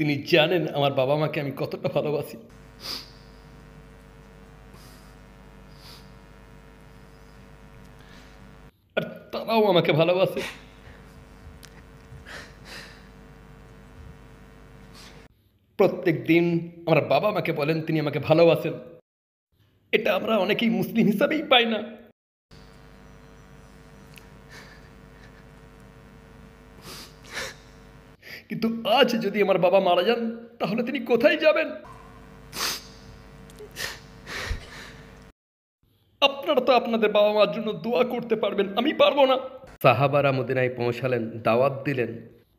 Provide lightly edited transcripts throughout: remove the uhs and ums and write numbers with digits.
তিনি জানেন আমার বাবা মাকে আমি কতটা ভালোবাসি। আর তারাও আমাকে ভালোবাসে। প্রত্যেক দিন আমার বাবা মাকে বলেন তিনি আমাকে ভালোবাসেন। এটা আমরা অনেকেই মুসলিম হিসাবেই পাই না। কিন্তু আজ যদি আমার বাবা মারা যান তাহলে তিনি কোথায় যাবেন? আপনারা তো আপনাদের বাবা মার জন্য দোয়া করতে পারবেন, আমি পারবো না। সাহাবারা মদিনায় পৌঁছালেন, দাওয়াত দিলেন।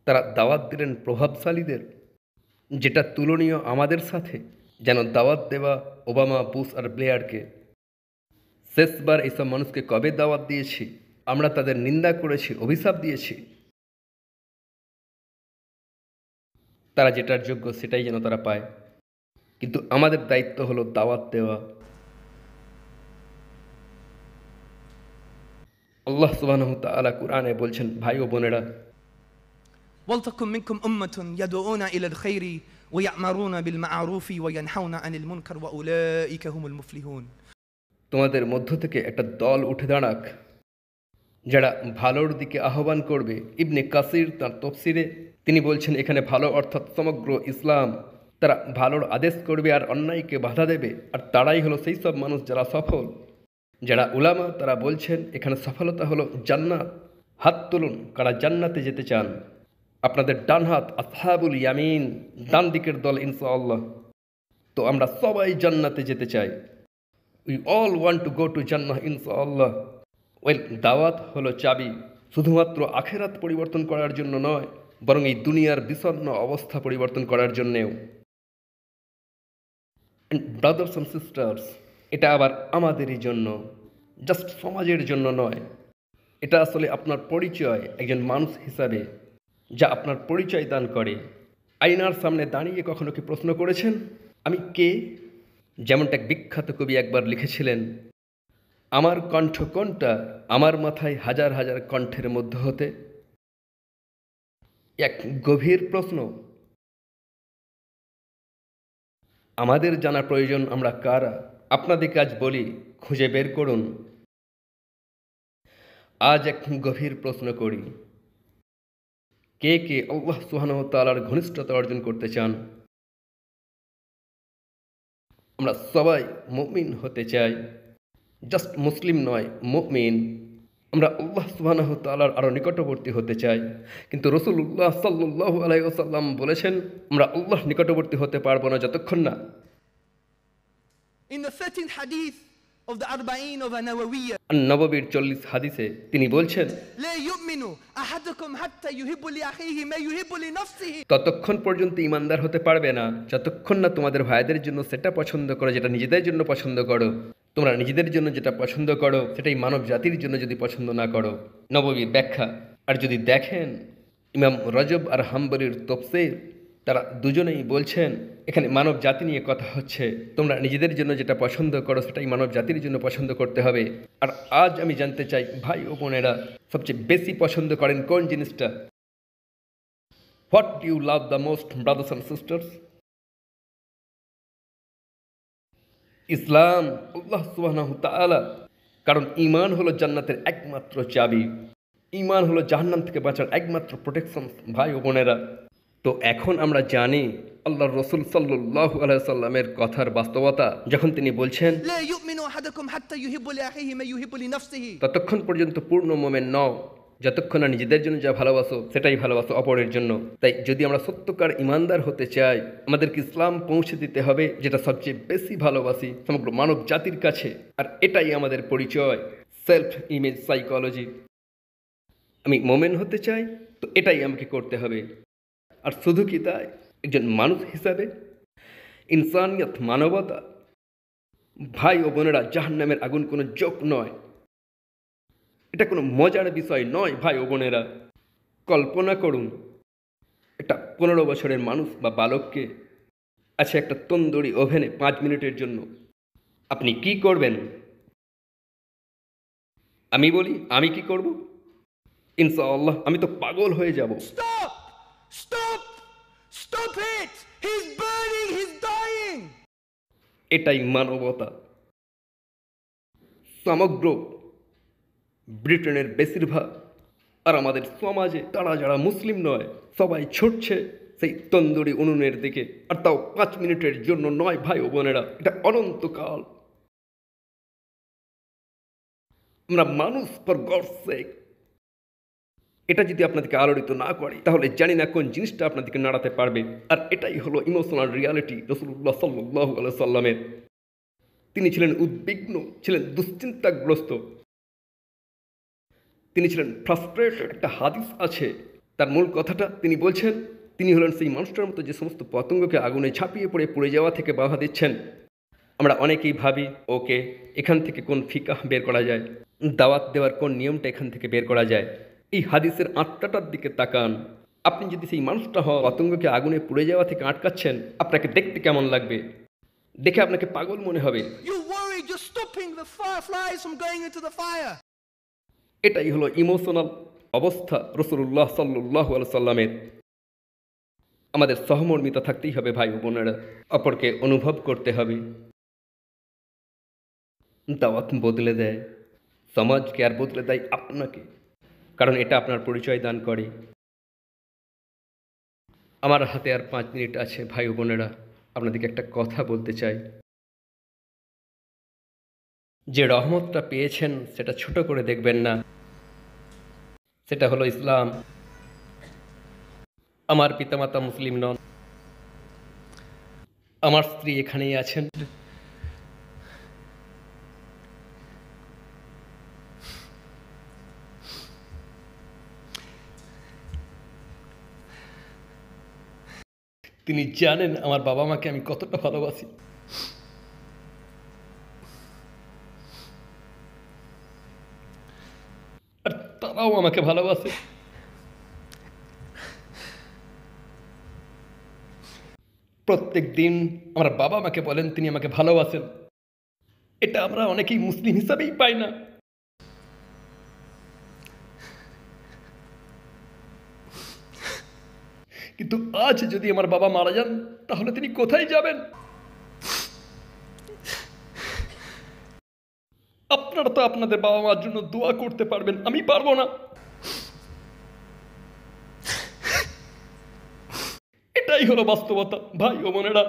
তারা দাওয়াত দিলেন প্রভাবশালীদের, যেটা তুলনীয় আমাদের সাথে। যেন দাওয়াত দেওয়া ওবামা, বুশ আর ব্লেয়ারকে। শেষবার এইসব মানুষকে কবে দাওয়াত দিয়েছি? আমরা তাদের নিন্দা করেছি, অভিশাপ দিয়েছি। তারা যেটার যোগ্য সেটাই যেন তারা পায়। কিন্তু আমাদের দায়িত্ব হলো দাওয়াত দেওয়া। আল্লাহ সুবহানাহু ওয়া তাআলা কুরআনে বলছেন, ভাই ও বোনেরা, ওয়ালতাকুম মিনকুম উম্মাতুন ইয়াদউনা ইলাল খায়রি ওয়া ইয়া'মারুনা বিল মা'রুফি ওয়া ইয়ানহাউনা আনিল মুনকার ওয়া উলাইকা হুমুল মুফলিহুন। তোমাদের মধ্য থেকে একটা দল উঠে দাঁড়াক যারা ভালোর দিকে আহ্বান করবে। ইবনে কাসির তার তফসিরে তিনি বলছেন এখানে ভালো অর্থাৎ সমগ্র ইসলাম। তারা ভালোর আদেশ করবে আর অন্যায়কে বাধা দেবে। আর তারাই হলো সেই সব মানুষ যারা সফল। যারা উলামা তারা বলছেন এখানে সফলতা হলো জান্নাত। হাত তুলুন কারা জান্নাতে যেতে চান। আপনাদের ডান হাত আসহাবুল ইয়ামিন, ডান দিকের দল ইনশাআল্লাহ। তো আমরা সবাই জান্নাতে যেতে চাই। We all want to go to জান্নাহ ইনশাআল্লাহ। ওয়েল, দাওয়াত হলো চাবি, শুধুমাত্র আখেরাত পরিবর্তন করার জন্য নয়, বরং এই দুনিয়ার বিষণ্ণ অবস্থা পরিবর্তন করার জন্যেও। ব্রাদার্স অ্যান্ড সিস্টার্স, এটা আবার আমাদেরই জন্য, জাস্ট সমাজের জন্য নয়। এটা আসলে আপনার পরিচয় একজন মানুষ হিসাবে, যা আপনার পরিচয় দান করে। আয়নার সামনে দাঁড়িয়ে কখনো কি প্রশ্ন করেছেন আমি কে? যেমনটা এক বিখ্যাত কবি একবার লিখেছিলেন, আমার কণ্ঠ কোনটা আমার মাথায় হাজার হাজার কণ্ঠের মধ্য হতে। এক গভীর প্রশ্ন। আমাদের জানা প্রয়োজন আমরা কারা। আপনাদেরকে আজ বলি, খুঁজে বের করুন। আজ এক গভীর প্রশ্ন করি, কে কে আল্লাহ সুবহানাহু ওয়া তাআলার ঘনিষ্ঠতা অর্জন করতে চান? আমরা সবাই মুমিন হতে চাই, জাস্ট মুসলিম নয়, মুমিন। আমরা আল্লাহ সুবহানাহু ওয়া তাআলার আরও নিকটবর্তী হতে চাই। কিন্তু রাসূলুল্লাহ সাল্লাল্লাহু আলাইহি ওয়াসাল্লাম বলেছেন আমরা আল্লাহ নিকটবর্তী হতে পারবো না যতক্ষণ না। In the 13th hadith of the Arba'in of an-Nawawiyya, নববীর 40 হাদিসে তিনি বলছেন, لا يؤمن أحدكم حتى يحب لأخيه ما يحب لنفسه। ততক্ষণ পর্যন্ত ইমানদার হতে পারবে না যতক্ষণ না তোমাদের ভাইদের জন্য সেটা পছন্দ করো যেটা নিজেদের জন্য পছন্দ করো। তোমরা নিজেদের জন্য যেটা পছন্দ করো সেটাই মানব জাতির জন্য যদি পছন্দ না করো। নববীর ব্যাখ্যা। আর যদি দেখেন ইমাম রজব আর হাম্বলির তফসির, তারা দুজনেই বলছেন এখানে মানব জাতি নিয়ে কথা হচ্ছে। তোমরা নিজেদের জন্য যেটা পছন্দ করো সেটাই মানব জাতির জন্য পছন্দ করতে হবে। আর আজ আমি জানতে চাই ভাই ও বোনেরা, সবচেয়ে বেশি পছন্দ করেন কোন জিনিসটা? What do you love the most brothers and sisters? Islam, Allah সুবহানাহু ওয়া তাআলা। কারণ ঈমান হলো জান্নাতের একমাত্র চাবি। ঈমান হলো জাহান্নাম থেকে বাঁচার একমাত্র প্রোটেকশন। ভাই ও বোনেরা, তো এখন আমরা জানি আল্লাহর রাসূল সাল্লাল্লাহু আলাইহি ওয়াসাল্লামের কথার বাস্তবতা, যখন তিনি বলছেন لا يؤمن أحدكم حتى يحب لأخيه ما يحب لنفسه। ততক্ষণ পর্যন্ত পূর্ণ মুমিন নও যতক্ষণ না নিজেদের জন্য যা ভালোবাসো সেটাই ভালোবাসো অপরের জন্য। তাই যদি আমরা সত্যকার ইমানদার হতে চাই, আমাদেরকে ইসলাম পৌঁছে দিতে হবে, যেটা সবচেয়ে বেশি ভালোবাসি সমগ্র মানব জাতির কাছে। আর এটাই আমাদের পরিচয়, সেলফ ইমেজ সাইকোলজি। আমি মোমেন হতে চাই, তো এটাই আমাকে করতে হবে। আর শুধু কি তাই, একজন মানুষ হিসাবে ইনসানিয়ত, মানবতা। ভাই ও বোনেরা, জাহান্নামের আগুন কোনো জোক নয়, এটা কোনো মজার বিষয় নয়। ভাই ও বোনেরা, কল্পনা করুন একটা 15 বছরের মানুষ বা বালককে আছে একটা তন্দুরি ওভেনে 5 মিনিটের জন্য। আপনি কি করবেন? আমি বলি আমি কি করব? ইনশাআল্লাহ আমি তো পাগল হয়ে যাব। Stop! Stop! Stop it! He's burning, he's dying! এটাই মানবতা। সমগ্র ব্রিটেনের বেশিরভাগ আর আমাদের সমাজে তারা যারা মুসলিম নয় সবাই ছুটছে সেই তন্দুরি উনুনের দিকে, আর তাও 5 মিনিটের জন্য নয় ভাই ও বোনেরা, এটা অনন্তকাল। আমরা মানুষ ফর গডস সেক। এটা যদি আপনাদেরকে আলোড়িত না করে তাহলে জানি না কোন জিনিসটা আপনাদেরকে নাড়াতে পারবে। আর এটাই হলো ইমোশনাল রিয়ালিটি রাসূলুল্লাহ সাল্লাল্লাহু আলাইহি সাল্লামের। তিনি ছিলেন উদ্বিগ্ন, ছিলেন দুশ্চিন্তাগ্রস্ত, তিনি ছিলেন ফ্রাস্ট্রেটেড। একটা হাদিস আছে, তার মূল কথাটা তিনি বলছেন, তিনি হলেন সেই মানুষটার মতো যে সমস্ত পতঙ্গকে আগুনে ঝাঁপিয়ে পড়ে যাওয়া থেকে বাধা দিচ্ছেন। আমরা অনেকেই ভাবি ওকে এখান থেকে কোন ফিকাহ বের করা যায়, দাওয়াত দেওয়ার কোন নিয়মটা এখান থেকে বের করা যায়। এই হাদিসের আত্মাটার দিকে তাকান। আপনি যদি সেই মানুষটা হন পতঙ্গকে আগুনে পুড়ে যাওয়া থেকে আটকাচ্ছেন, আপনাকে দেখতে কেমন লাগবে? দেখে আপনাকে পাগল মনে হবে। You're worried, you're stopping the fireflies from going into the fire. এটাই হলো ইমোশনাল অবস্থা রাসূলুল্লাহ সাল্লাল্লাহু আলাইহি সাল্লামের। আমাদের সহমর্মিতা থাকতেই হবে ভাই ও বোনেরা, অপরকে অনুভব করতে হবে। দাওয়াত বদলে দেয় সমাজকে, আর বদলে দেয় আপনাকে, কারণ এটা আপনার পরিচয় দান করে। আমার হাতে আর 5 মিনিট আছে ভাই ও বোনেরা, আপনাদেরকে একটা কথা বলতে চাই। যে রহমতটা পেয়েছেন সেটা ছোট করে দেখবেন না, সেটা হলো ইসলাম। আমার পিতামাতা মুসলিম নন, আমার স্ত্রী এখানেই আছেন, তিনি জানেন আমার বাবা মাকে আমি কতটা ভালোবাসি। আর তারাও আমাকে ভালোবাসে। প্রত্যেক দিন আমার বাবা মাকে বলেন তিনি আমাকে ভালোবাসেন। এটা আমরা অনেকেই মুসলিম হিসাবেই পাই না। কিন্তু আজ যদি আমার বাবা মারা যান তাহলে তিনি কোথায় যাবেন? আপনারা তো আপনাদের বাবা মার জন্য দোয়া করতে পারবেন, আমি পারবো না। এটাই হলো বাস্তবতা ভাই ও বোনেরা,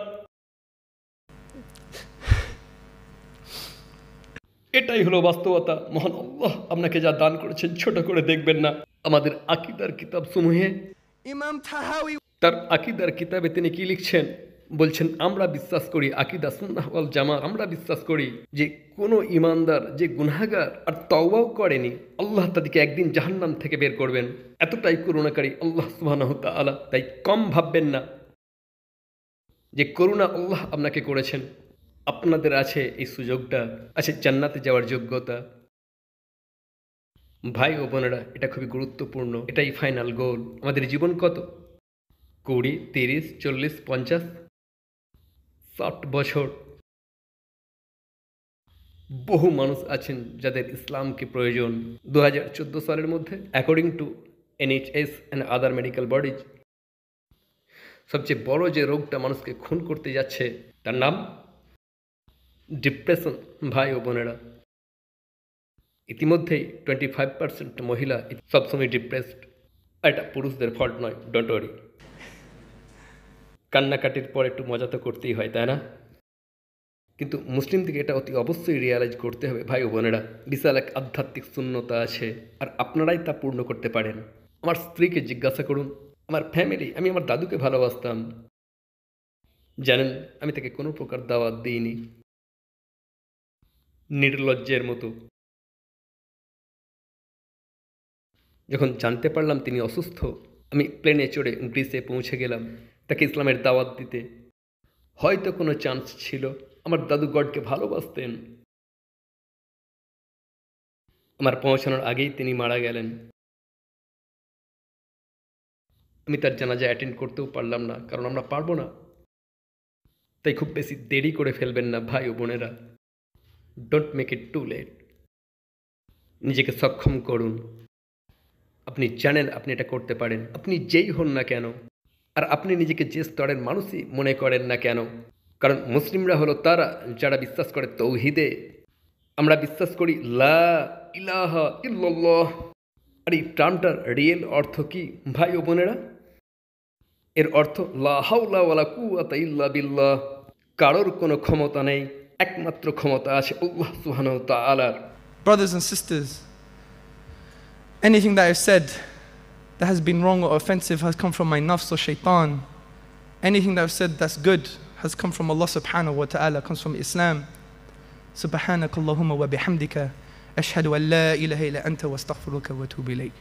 এটাই হলো বাস্তবতা। মহান আল্লাহ আপনাকে যা দান করেছেন ছোট করে দেখবেন না। আমাদের আকীদার কিতাব সমূহে Imam Tahawi, তার আকীদার কিতাবে তিনি কি লিখছেন? বলছেন আমরা বিশ্বাস করি, আকীদা সুন্নাহ ওয়াল জামাত, আমরা বিশ্বাস করি যে কোনো ইমানদার যে গুনাহগার আর তওবাও করেনি, আল্লাহ তাদেরকে একদিন জাহান্নাম থেকে বের করবেন। এতটাই করুণাকারী আল্লাহ সুবহানাহু ওয়া তাআলা। তাই কম ভাববেন না যে করুণা আল্লাহ আপনাকে করেছেন। আপনাদের আছে এই সুযোগটা, আছে জান্নাতে যাওয়ার যোগ্যতা। ভাই ও বোনেরা, এটা খুবই গুরুত্বপূর্ণ, এটাই ফাইনাল গোল। আমাদের জীবন কত? 20, 30, 40, 50, 60 বছর। বহু মানুষ আছেন যাদের ইসলামকে প্রয়োজন। 2014 সালের মধ্যে according to NHS and other medical bodies সবচেয়ে বড় যে রোগটা মানুষকে খুন করতে যাচ্ছে তার নাম ডিপ্রেশন। ভাই ও বোনেরা, ইতিমধ্যেই 25% মহিলা সবসময় ডিপ্রেসড। এটা পুরুষদের ফল্ট নয়, ডোন্ট ওয়ারি। কান্নাকাটির পর একটু মজা তো করতেই হয়, তাই না? কিন্তু মুসলিমদেরকে এটা অতি অবশ্যই রিয়ালাইজ করতে হবে ভাই ও বোনেরা, বিশাল এক আধ্যাত্মিক শূন্যতা আছে, আর আপনারাই তা পূর্ণ করতে পারেন। আমার স্ত্রীকে জিজ্ঞাসা করুন, আমার ফ্যামিলি, আমি আমার দাদুকে ভালোবাসতাম, জানেন আমি তাকে কোনো প্রকার দাওয়াত দিইনি, নির্লজ্জের মতো। যখন জানতে পারলাম তিনি অসুস্থ, আমি প্লেনে চড়ে গ্রিসে পৌঁছে গেলাম তাকে ইসলামের দাওয়াত দিতে। হয়তো কোনো চান্স ছিল। আমার দাদু গডকে ভালোবাসতেন। আমার পৌঁছানোর আগেই তিনি মারা গেলেন। আমি তার জানাজা অ্যাটেন্ড করতেও পারলাম না, কারণ আমরা পারবো না। তাই খুব বেশি দেরি করে ফেলবেন না ভাই ও বোনেরা। Don't make it too late. নিজেকে সক্ষম করুন। আপনি জানেন আপনি এটা করতে পারেন। আপনি যেই হন না কেন, আর আপনি নিজেকে যে স্তরের মানুষই মনে করেন না কেন, কারণ মুসলিমরা হলো তারা যারা বিশ্বাস করে তৌহিদে। আমরা বিশ্বাস করি লা ইলাহা ইল্লাল্লাহ। আর এই টার্মটার রিয়েল অর্থ কি ভাই ও বোনেরা? এর অর্থ লা হাওলা ওয়ালা কুওয়াতা ইল্লা বিল্লাহ। কারোর কোনো ক্ষমতা নেই, একমাত্র ক্ষমতা আছে আল্লাহ সুবহানাহু ওয়া তাআলার। Brothers and sisters, anything that I've said that has been wrong or offensive has come from my nafs or shaitan. Anything that I've said that's good has come from Allah subhanahu wa ta'ala, comes from Islam. Subhanakallahumma wa bihamdika ashhadu an la ilaha illa anta wa astaghfiruka wa atubu ilayk.